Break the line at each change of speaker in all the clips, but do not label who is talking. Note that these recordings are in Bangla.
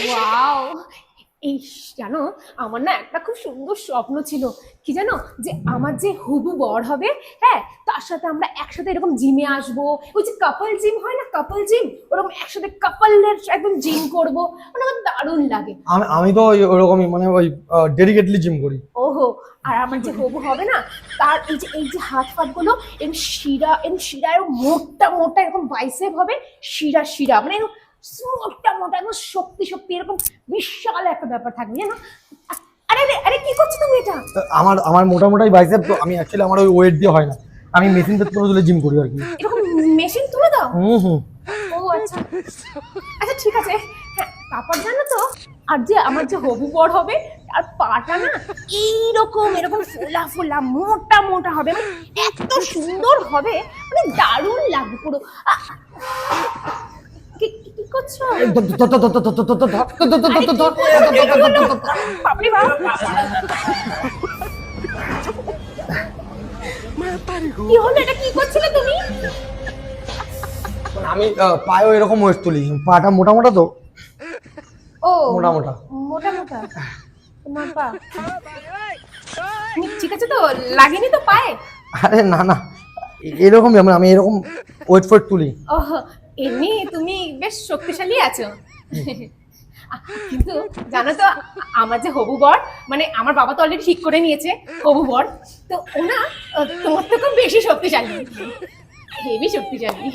ওয়াও! এই জানো, আমার না একটা খুব সুন্দর স্বপ্ন ছিল। কি জানো, যে আমার যে হবু বর হবে, হ্যাঁ, তার সাথে আমরা একসাথে এরকম জিমে আসবো। ওই যে কাপল জিম হয় না, কাপল জিম, ওরকম একসাথে কাপলের একদম জিম করব। মানে আমার দারুণ লাগে।
আমি আমি তো ওরকমই মানে ওই ডেডিকেটলি জিম করি।
ওহো, আর আমার যে হবু হবে না, তার এই যে হাত ফাত গুলো এরকম শিরা এরকম মোটা মোটা এরকম বাইসেপ হবে, শিরা শিরা মানে এরকম মোটা মোটা এরকম শক্তি শক্তি এরকম বিশাল একটা ব্যাপার থাকবে জানো। আরে আরে আরে, কি করছো তুমি এটা?
আমার আমার মোটামুটি বাইসেপ, তো আমি অ্যাকচুয়ালি আমার ওই ওয়েট দিয়ে হয় না, আমি মেশিন থেকে তুলে জিম করি আর কি।
এরকম মেশিন তুলে দাও?
হুম।
ও আচ্ছা আচ্ছা, ঠিক আছে। হ্যাঁ, তারপর জানো তো, আর যে আমার যে হবু বর হবে, তার পাটা না এইরকম এরকম ফোলা ফোলা মোটা মোটা হবে, মানে এত সুন্দর হবে, মানে দারুণ লাগবে পুরো। কি কি- কি করছো? আরে কি করছো? কি হলো? বাপরে বাপ! কি হলো, এটা কি করছিলে তুমি?
আমি পায়েও এরকম ওয়েট তুলি, পাটা মোটা মোটা তো,
ও,
মোটা মোটা।
মোটা মোটা তোমার পা। ঠিক আছে তো, লাগেনি তো পায়ে?
আরে না না, এরকমই আমি এরকম ওয়েট ফোয়েট তুলি।
ওহ, এমনি তুমি বেশ শক্তিশালী আছো। কিন্তু জানো তো, আমার যে হবু বর, মানে আমার বাবা তো অলরেডি ঠিক করে নিয়েছে হবু বর, তো ওনা তোমার থেকে বেশি শক্তিশালী, হেবি শক্তিশালী।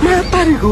Matarin ko,